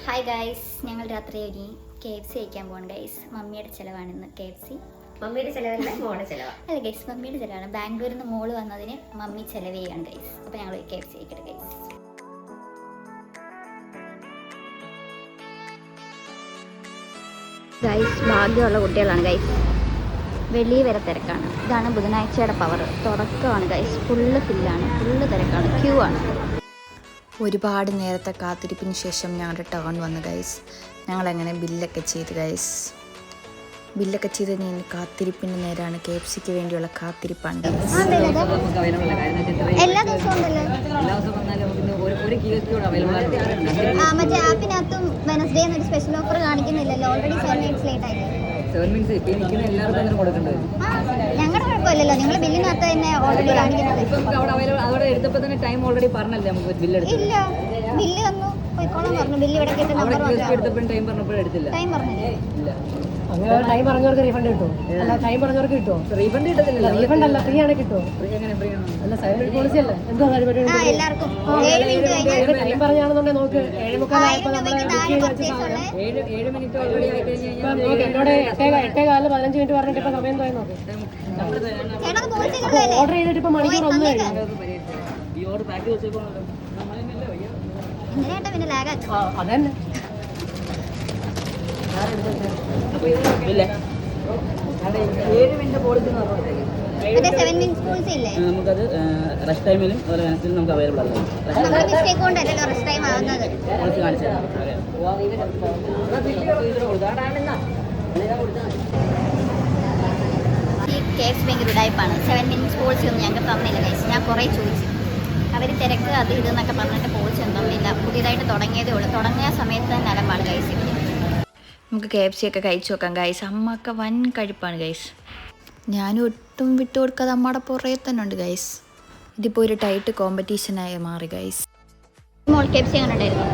Hi guys, ഞങ്ങൾ രാത്രി ഒരു KFC കഴിക്കാൻ പോകണം ഗൈസ്. മമ്മിയുടെ ചിലവാണ് ഇന്ന് KFC. മമ്മിയുടെ ചിലവല്ല, മോളുടെ ചിലവാണ്. അല്ല ഗൈസ്, മമ്മിയുടെ ചിലവാണ്. ബാംഗ്ലൂരിൽ നിന്ന് മോള് വന്നതിന് മമ്മി ചിലവ് ചെയ്യാണ് ഗൈസ്. അപ്പോൾ ഞങ്ങൾ KFC കഴിക്കട്ടെ ഗൈസ്. ഗൈസ്, ഭാഗ്യമുള്ള കുട്ടികളാണ് ഗൈസ്. വെളി വരെ തിരക്കാണ്. ഇതാണ് ബുധനാഴ്ചയുടെ പവർ. തുടക്കമാണ് ഗൈസ്. ഫുള്ള് ഫില്ലാണ്, ഫുള്ള് തിരക്കാണ്, ക്യൂ ആണ്. ഒരുപാട് നേരത്തെ കാത്തിരിപ്പിന് ശേഷം ഞങ്ങളുടെ ടേൺ വന്നു ഗൈസ്. ഞങ്ങളങ്ങനെ ബില്ലൊക്കെ ചെയ്ത് ഗൈസ്. ബില്ലൊക്കെ ചെയ്ത് കഴിഞ്ഞ് കാത്തിരിപ്പിൻ്റെ നേരമാണ്. KFCക്ക് വേണ്ടിയുള്ള കാത്തിരിപ്പാണ് ഗൈസ്. എല്ലാ ദിവസവും ഉണ്ടല്ലോ. മറ്റേ ആപ്പിനകത്തും വെനസ്ഡേ എന്നൊരു സ്പെഷ്യൽ ഓഫർ കാണിക്കുന്നില്ലല്ലോ. ഓൾറെഡി 7 minutes ലേറ്റ് ആയി. ഞങ്ങളുടെ കുഴപ്പമില്ലല്ലോ, നിങ്ങൾ ബില്ലിനകത്ത് തന്നെ ഓൾറെഡി കാണിക്കുന്നത്. ഇല്ല, ബില്ല് തന്നു പോയിക്കോളാൻ പറഞ്ഞു. ബില്ല് ഇവിടെ കേട്ട് നമ്പർ ടൈം പറഞ്ഞില്ലേ? ടൈം പറഞ്ഞവർക്ക് റീഫണ്ട് കിട്ടുമോ? അല്ല, ടൈം പറഞ്ഞവർക്ക് കിട്ടുമോ? റീഫണ്ട് കിട്ടത്തില്ല. റീഫണ്ട് അല്ല, ഫ്രീ ആണ് കിട്ടുമോ? അല്ല, സൈലന്റ് പോളിസി അല്ലേ? എന്താ എല്ലാവർക്കും 7 മിനിറ്റ് കഴിഞ്ഞാൽ ടൈം പറഞ്ഞാണെന്നുണ്ടെങ്കിൽ നോക്ക്. 7:45 എന്നോട് 8:15 15 മിനിറ്റ് പറഞ്ഞിട്ട് ഇപ്പൊ സമയം തോന്നി നോക്ക്. ഓർഡർ ചെയ്തിട്ട് ഇപ്പൊ മണിക്കൂർ 1 കഴിഞ്ഞു. പിന്നെ ലാഗ് അതന്നെ. മറ്റേ 7 minutes പോളിസി ഇല്ലേ? നമുക്കത് റെസ്റ്റ് ടൈമിലും അതുപോലെ വെനസ്ഡേയിലും നമുക്ക് അവൈലബിൾ ആണ്. നമ്മുടെ മിസ്റ്റേക്ക് കൊണ്ടല്ലല്ലോ റെസ്റ്റ് ടൈം ആവുന്നത്. കാണിച്ചു തരാം. ഈ KFC ഭയങ്കര ഉടായ്പാണ്. 7 minutes പോളിസി ഒന്നും ഞങ്ങൾക്ക് തന്നില്ല ഗൈസ്. ഞാൻ കുറേ ചോദിച്ചു. അവർ തിരക്ക് അത് ഇതെന്നൊക്കെ പറഞ്ഞിട്ട് പോളിസി ഒന്നും തന്നില്ല. പുതിയതായിട്ട് തുടങ്ങിയതേ ഉള്ളൂ. തുടങ്ങിയ സമയത്ത് തന്നെ അലമ്പാണ് ഗൈസ്. നമുക്ക് KFC ഒക്കെ കഴിച്ചു നോക്കാം ഗൈസ്. അമ്മയൊക്കെ വൻ കഴിപ്പാണ് ഗൈസ്. ഞാനും ഒട്ടും വിട്ടു കൊടുക്കാതെ അമ്മയുടെ പുറകെ തന്നെ ഉണ്ട് ഗൈസ്. ഇതിപ്പോൾ ഒരു ടൈറ്റ് കോമ്പറ്റീഷനായി മാറി ഗൈസ്. മോൾ KFC എങ്ങനെ ഉണ്ടായിരുന്നു?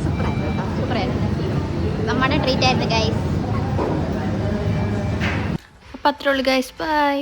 സൂപ്പറായിരുന്നു കേട്ടോ, സൂപ്പറായിരുന്നു. നമ്മുടെ ട്രീറ്റ് ആയിരുന്നു ഗൈസ്. അപ്പോൾ അത്രേ ഉള്ളൂ ഗൈസ്. ബൈ.